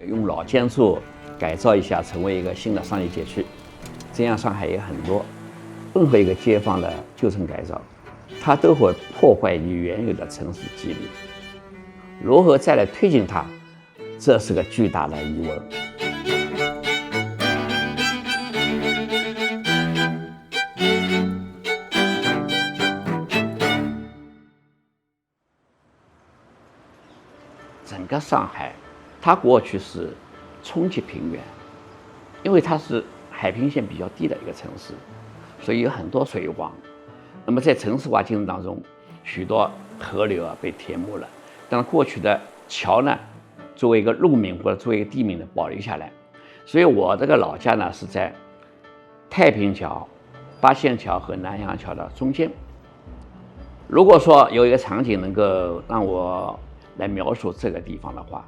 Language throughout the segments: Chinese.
用老建筑改造一下，成为一个新的商业街区。这样上海也很多，任何一个街坊的旧城改造，它都会破坏你原有的城市机理。如何再来推进它，这是个巨大的疑问。整个上海，它过去是冲积平原，因为它是海平线比较低的一个城市，所以有很多水网。那么在城市化进程当中，许多河流被填没了，但过去的桥呢，作为一个路名或者作为一个地名的保留下来。所以我这个老家呢是在太平桥、八仙桥和南阳桥的中间。如果说有一个场景能够让我来描述这个地方的话，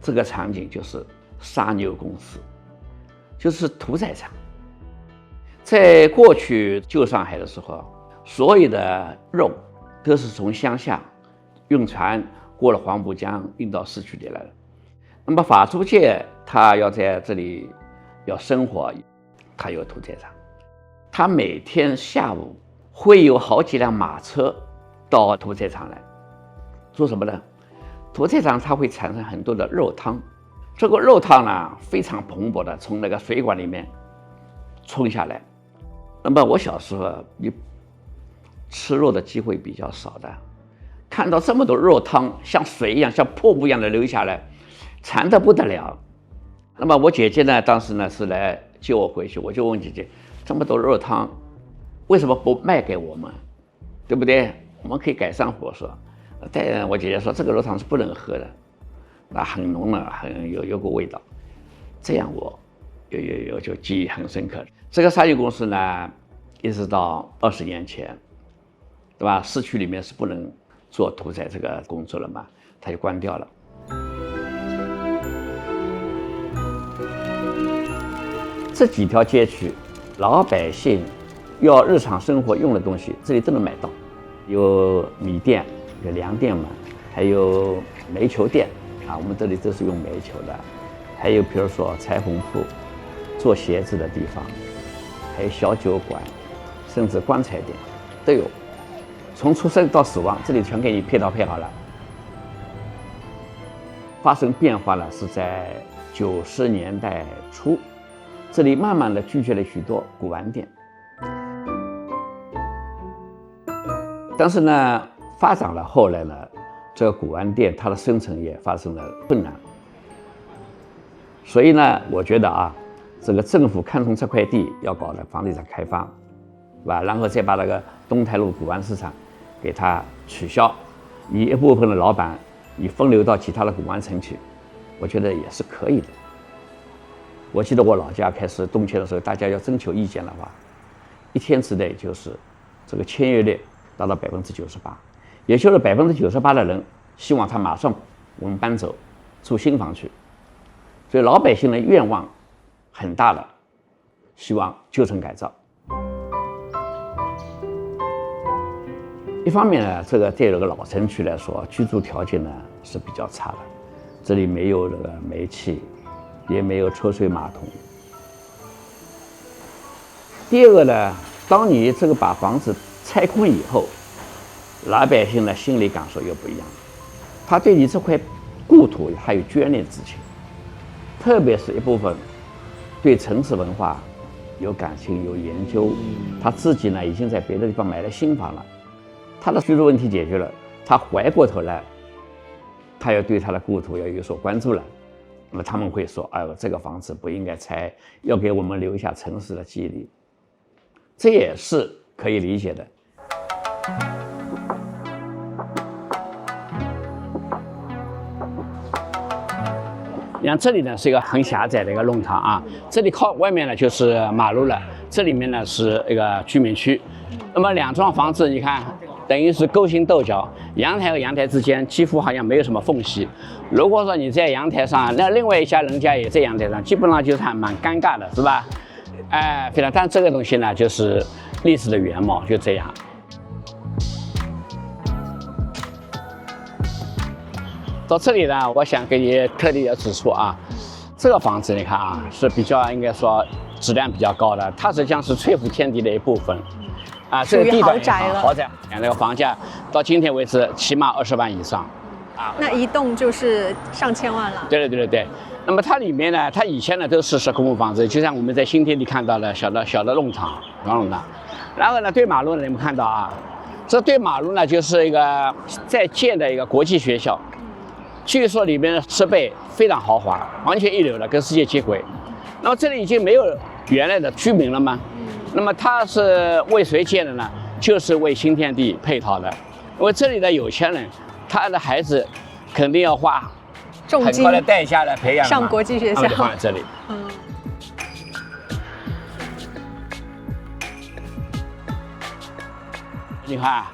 这个场景就是杀牛公司，就是屠宰场。在过去旧上海的时候，所有的肉都是从乡下用船过了黄浦江运到市区里来的。那么法租界他要在这里要生活，他有屠宰场，他每天下午会有好几辆马车到屠宰场来做什么呢？屠宰场它会产生很多的肉汤，这个肉汤呢非常蓬勃的从那个水管里面冲下来。那么我小时候你吃肉的机会比较少的，看到这么多肉汤像水一样像瀑布一样的流下来，馋得不得了。那么我姐姐呢当时呢是来接我回去，我就问姐姐，这么多肉汤为什么不卖给我们，对不对？我们可以改善伙食。但我姐姐说这个肉汤是不能喝的，那很浓的，很有股味道。这样我就记忆很深刻。这个商业公司呢，一直到20年前，对吧？市区里面是不能做屠宰这个工作了嘛，它就关掉了。这几条街区，老百姓要日常生活用的东西，这里都能买到，有米店。有粮店嘛，还有煤球店啊，我们这里都是用煤球的，还有比如说裁缝铺、做鞋子的地方，还有小酒馆，甚至棺材店都有。从出生到死亡，这里全给你配套配好了。发生变化呢，是在90年代初，这里慢慢的聚集了许多古玩店，但是呢。发展了后来呢，这个古玩店它的生存也发生了困难，所以呢，我觉得啊，这个政府看中这块地要搞的房地产开发，是吧？然后再把那个东台路古玩市场给它取消，你一部分的老板你分流到其他的古玩城去，我觉得也是可以的。我记得我老家开始动迁的时候，大家要征求意见的话，1天之内就是这个签约率达到98%。也就是98%的人希望他马上我们搬走，住新房去，所以老百姓的愿望很大的，希望旧城改造。一方面呢，这个对这个老城区来说，居住条件呢是比较差的，这里没有这个煤气，也没有抽水马桶。第二个呢，当你这个把房子拆空以后，老百姓的心理感受又不一样，他对你这块故土还有眷恋之情，特别是一部分对城市文化有感情、有研究，他自己呢已经在别的地方买了新房了，他的居住问题解决了，他回过头来，他要对他的故土要有所关注了。那么他们会说：“哎呦，这个房子不应该拆，要给我们留下城市的记忆。”这也是可以理解的。你看这里呢是一个很狭窄的一个弄堂啊，这里靠外面呢就是马路了，这里面呢是一个居民区。那么两幢房子你看等于是勾心斗角，阳台和阳台之间几乎好像没有什么缝隙。如果说你在阳台上，那另外一家人家也在阳台上，基本上就是还蛮尴尬的，是吧？哎，非常。但这个东西呢，就是历史的原貌，就这样。到这里呢，我想给你特地要指出啊，这个房子你看啊，是比较应该说质量比较高的，它实际上是翠湖天地的一部分。啊，这个地段豪宅，那个房价到今天为止起码20万以上，啊，那一栋就是上千万了。对。那么它里面呢，它以前呢都是公共房子，就像我们在新天地看到的小的弄堂，小弄堂。然后呢，对马路呢，你们看到啊，这对马路呢就是一个在建的一个国际学校，据说里面的设备非常豪华，完全一流的，跟世界接轨。那么这里已经没有原来的居民了吗？那么它是为谁建的呢？就是为新天地配套的。因为这里的有钱人，他的孩子肯定要花很高的代价来培养上国际学校，放在这里。你看，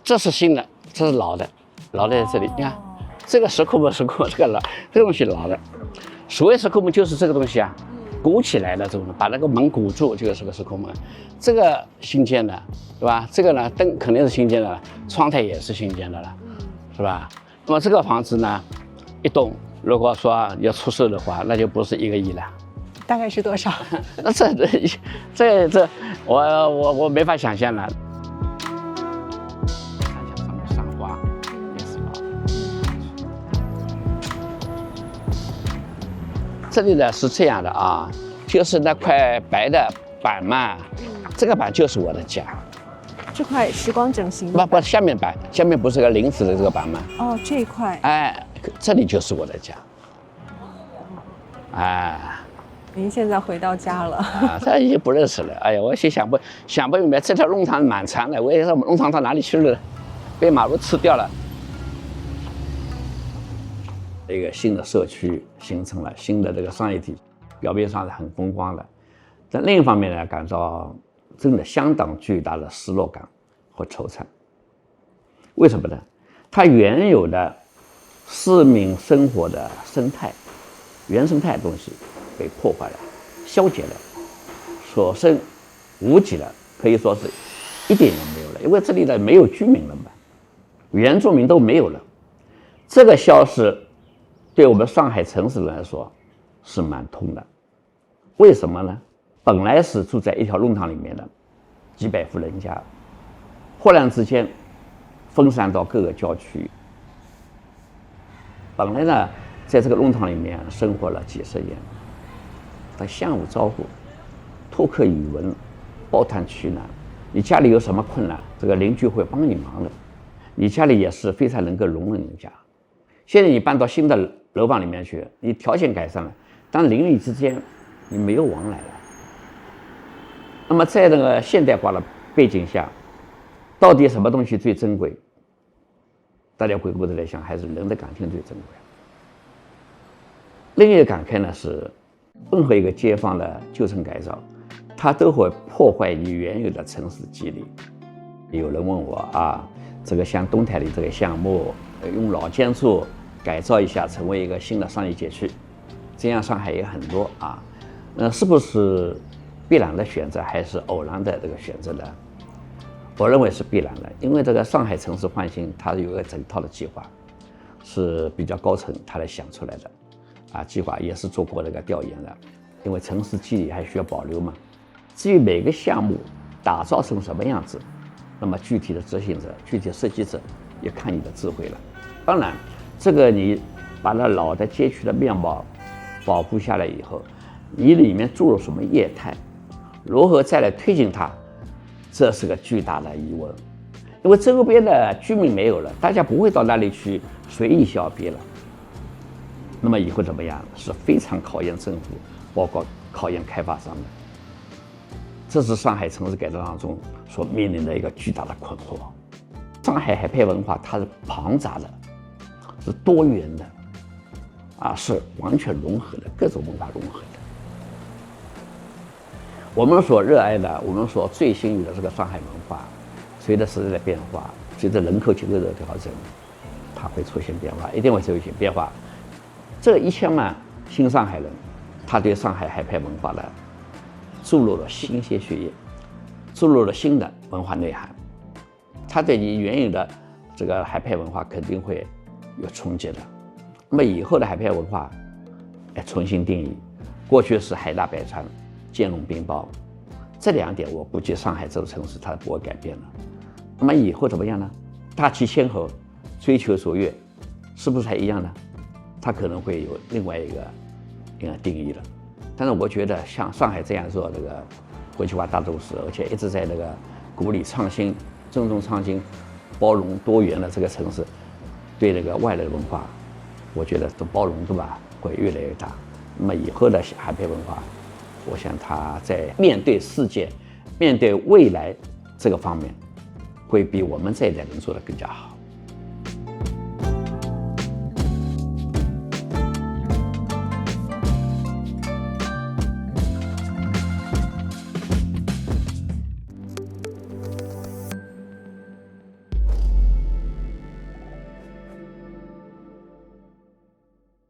这是新的，这是老的，老的在这里。你看，这个石库门，这个东西老的。所谓石库门就是这个东西啊。鼓起来了，这种把那个门鼓住，就是个石库门。这个新建的，对吧？这个呢，灯肯定是新建的了，窗台也是新建的了，是吧？那么这个房子呢，一栋如果说要出售的话，那就不是1个亿了。大概是多少？那这，我没法想象了。这里呢是这样的啊，就是那块白的板嘛，这个板就是我的家。这块时光整形不，下面板，下面不是个临时的这个板吗？哦，这一块。哎，这里就是我的家。哎，您现在回到家了。啊，这已经不认识了。哎呀，我想不明白，这条弄堂蛮长的，我也说弄堂到哪里去了？被马路吃掉了。一个新的社区形成了，新的这个商业体，表面上是很风光的，但另一方面呢，感到真的相当巨大的失落感和惆怅。为什么呢？它原有的市民生活的生态、原生态的东西被破坏了、消解了，所剩无几了，可以说是一点也没有了，因为这里的没有居民了嘛，原住民都没有了，这个消失。对我们上海城市人来说是蛮痛的，为什么呢？本来是住在一条弄堂里面的几百户人家，忽然之间分散到各个郊区。本来呢，在这个弄堂里面生活了几十年，他相互招呼，托客语文，抱团取暖。你家里有什么困难，这个邻居会帮你忙的。你家里也是非常能够容忍人家。现在你搬到新的楼房里面去，你条件改善了，但邻里之间你没有往来了。那么在这个现代化的背景下，到底什么东西最珍贵？大家回过头来想，还是人的感情最珍贵。另一个感慨呢是，任何一个街坊的旧城改造，它都会破坏你原有的城市肌理。有人问我啊，这个像东台里这个项目，用老建筑改造一下，成为一个新的商业街区，这样上海也很多啊。是不是必然的选择，还是偶然的这个选择呢？我认为是必然的，因为这个上海城市焕新，它有一个整套的计划，是比较高层他来想出来的，啊，计划也是做过这个调研的，因为城市肌理还需要保留嘛。至于每个项目打造成什么样子，那么具体的执行者、具体的设计者也看你的智慧了。当然，这个你把那老的街区的面貌保护下来以后，你里面注入什么业态，如何再来推进它，这是个巨大的疑问。因为周边的居民没有了，大家不会到那里去随意消费了。那么以后怎么样，是非常考验政府，包括考验开发商的。这是上海城市改造当中所面临的一个巨大的困惑。上海海派文化它是庞杂的，是多元的，啊，是完全融合的，各种文化融合的。我们所热爱的，我们所最新的这个上海文化，随着时代的变化，随着人口结构的调整，它会出现变化，一定会出现变化。这1000万新上海人，他对上海海派文化的注入了新鲜血液，注入了新的文化内涵。他对你原有的这个海派文化肯定会有冲击的。那么以后的海派文化，重新定义，过去是海纳百川、兼容并包，这2点我估计上海这个城市它不会改变了。那么以后怎么样呢？大气谦和、追求卓越，是不是还一样呢？它可能会有另外一个定义了。但是我觉得像上海这样做这个国际化大都市，而且一直在那个鼓励创新、尊重创新、包容多元的这个城市，对那个外来的文化，我觉得的包容度会越来越大。那么以后的海派文化，我想它在面对世界、面对未来这个方面，会比我们这一代人做得更加好。